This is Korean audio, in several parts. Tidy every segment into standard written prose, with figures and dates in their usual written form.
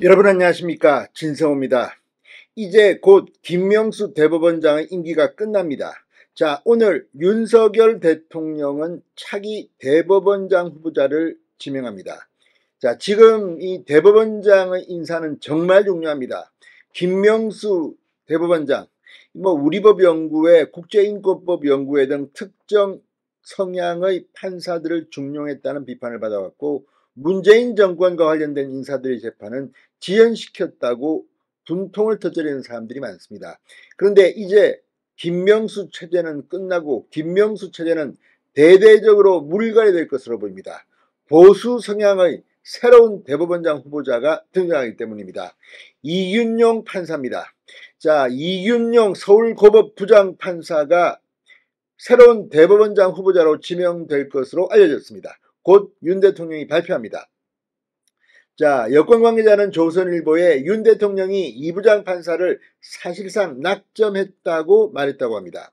여러분 안녕하십니까, 진성호입니다. 이제 곧 김명수 대법원장의 임기가 끝납니다. 자, 오늘 윤석열 대통령은 차기 대법원장 후보자를 지명합니다. 자, 지금 이 대법원장의 인사는 정말 중요합니다. 김명수 대법원장, 우리법연구회, 국제인권법연구회 등 특정 성향의 판사들을 중용했다는 비판을 받아왔고, 문재인 정권과 관련된 인사들의 재판은 지연시켰다고 분통을 터뜨리는 사람들이 많습니다. 그런데 이제 김명수 체제는 끝나고 김명수 체제는 대대적으로 물갈이될 것으로 보입니다. 보수 성향의 새로운 대법원장 후보자가 등장하기 때문입니다. 이균용 판사입니다. 자, 이균용 서울고법 부장판사가 새로운 대법원장 후보자로 지명될 것으로 알려졌습니다. 곧 윤 대통령이 발표합니다. 자, 여권 관계자는 조선일보에 윤 대통령이 이 부장판사를 사실상 낙점했다고 말했다고 합니다.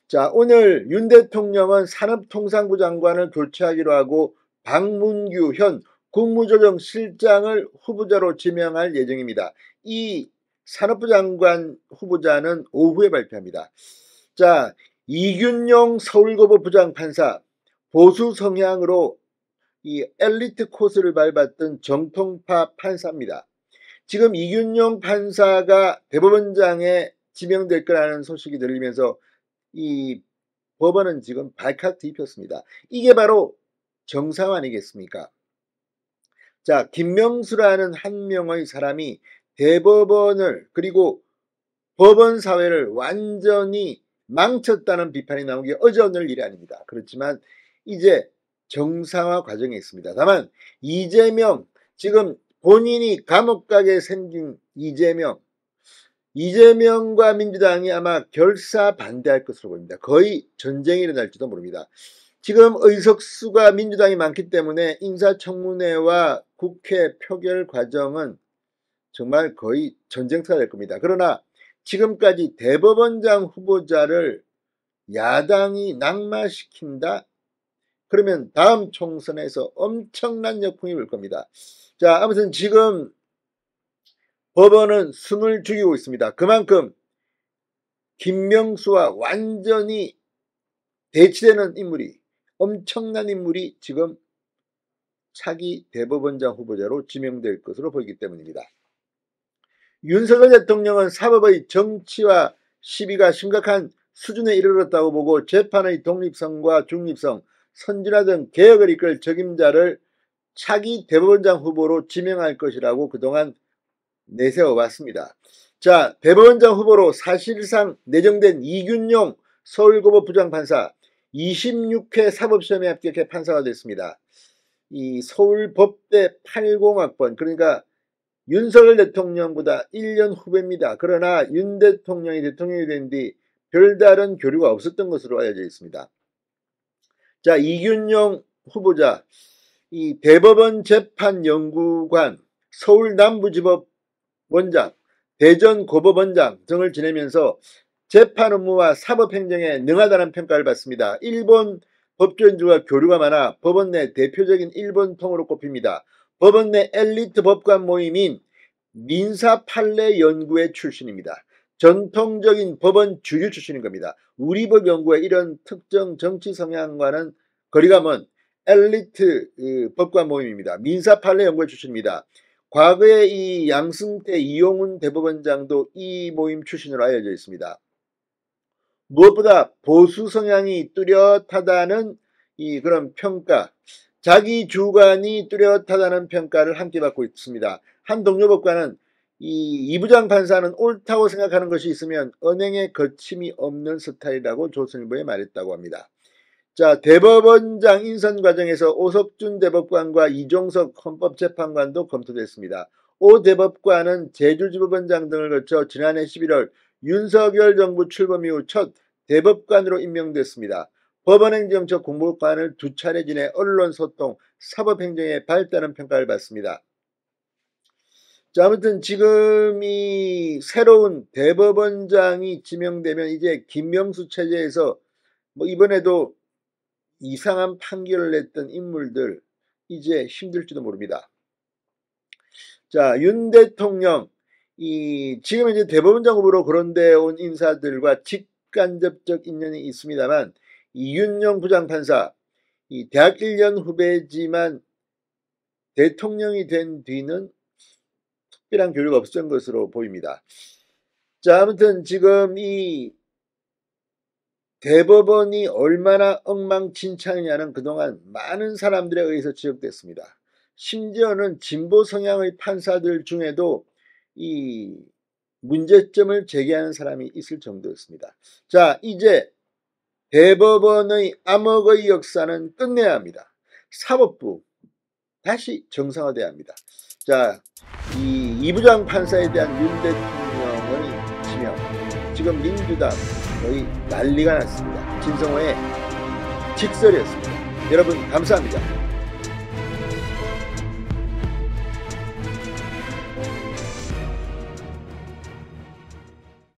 자, 오늘 윤 대통령은 산업통상부 장관을 교체하기로 하고 박문규 현 국무조정실장을 후보자로 지명할 예정입니다. 이 산업부 장관 후보자는 오후에 발표합니다. 자, 이균용 서울고법 부장판사, 보수 성향으로 이 엘리트 코스를 밟았던 정통파 판사입니다. 지금 이균용 판사가 대법원장에 지명될 거라는 소식이 들리면서 이 법원은 지금 발칵 뒤집혔습니다. 이게 바로 정상 아니겠습니까? 자, 김명수라는 한 명의 사람이 대법원을 그리고 법원 사회를 완전히 망쳤다는 비판이 나온 게 어제 오늘 일이 아닙니다. 그렇지만 이제 정상화 과정에 있습니다. 다만 이재명, 지금 본인이 감옥 가게 생긴 이재명과 민주당이 아마 결사 반대할 것으로 보입니다. 거의 전쟁이 일어날지도 모릅니다. 지금 의석수가 민주당이 많기 때문에 인사청문회와 국회 표결 과정은 정말 거의 전쟁터가 될 겁니다. 그러나 지금까지 대법원장 후보자를 야당이 낙마시킨다? 그러면 다음 총선에서 엄청난 역풍이 불 겁니다. 자, 아무튼 지금 법원은 숨을 죽이고 있습니다. 그만큼 김명수와 완전히 대치되는 인물이, 엄청난 인물이 지금 차기 대법원장 후보자로 지명될 것으로 보이기 때문입니다. 윤석열 대통령은 사법의 정치와 시비가 심각한 수준에 이르렀다고 보고 재판의 독립성과 중립성, 선진화 등 개혁을 이끌 적임자를 차기 대법원장 후보로 지명할 것이라고 그동안 내세워왔습니다. 자, 대법원장 후보로 사실상 내정된 이균용 서울고법 부장판사 26회 사법시험에 합격해 판사가 됐습니다. 이 서울법대 80학번, 그러니까 윤석열 대통령보다 1년 후배입니다. 그러나 윤 대통령이 대통령이 된 뒤 별다른 교류가 없었던 것으로 알려져 있습니다. 자, 이균용 후보자, 이 대법원 재판연구관, 서울남부지법 원장, 대전고법원장 등을 지내면서 재판 업무와 사법행정에 능하다는 평가를 받습니다. 일본 법조인들과 교류가 많아 법원 내 대표적인 일본통으로 꼽힙니다. 법원 내 엘리트 법관 모임인 민사판례연구회 출신입니다. 전통적인 법원 주류 출신인 겁니다. 우리법연구회 이런 특정 정치 성향과는 거리가 먼 엘리트 법관 모임입니다. 민사판례연구회 출신입니다. 과거에 이 양승태 이용훈 대법원장도 이 모임 출신으로 알려져 있습니다. 무엇보다 보수 성향이 뚜렷하다는 이 그런 평가, 자기 주관이 뚜렷하다는 평가를 함께 받고 있습니다. 한 동료 법관은 이 부장 판사는 옳다고 생각하는 것이 있으면 언행에 거침이 없는 스타일이라고 조선일보에 말했다고 합니다. 자, 대법원장 인선 과정에서 오석준 대법관과 이종석 헌법재판관도 검토됐습니다. 오 대법관은 제주지법원장 등을 거쳐 지난해 11월 윤석열 정부 출범 이후 첫 대법관으로 임명됐습니다. 법원행정처 공보관을 2차례 지내 언론소통, 사법행정에 밝다는 평가를 받습니다. 자, 아무튼 지금 이 새로운 대법원장이 지명되면 이제 김명수 체제에서 이번에도 이상한 판결을 냈던 인물들 이제 힘들지도 모릅니다. 자, 윤 대통령, 지금 이제 대법원장 후보로 거론되어 온 인사들과 직간접적 인연이 있습니다만, 이윤영 부장판사, 대학 1년 후배지만 대통령이 된 뒤는 특별한 교류가 없었던 것으로 보입니다. 자, 아무튼 지금 이 대법원이 얼마나 엉망진창이냐는 그동안 많은 사람들에 의해서 지적됐습니다. 심지어는 진보 성향의 판사들 중에도 이 문제점을 제기하는 사람이 있을 정도였습니다. 자, 이제 대법원의 암흑의 역사는 끝내야 합니다. 사법부 다시 정상화돼야 합니다. 자, 이 부장 판사에 대한 윤 대통령의 지명, 지금 민주당의 난리가 났습니다. 진성호의 직설이었습니다. 여러분 감사합니다.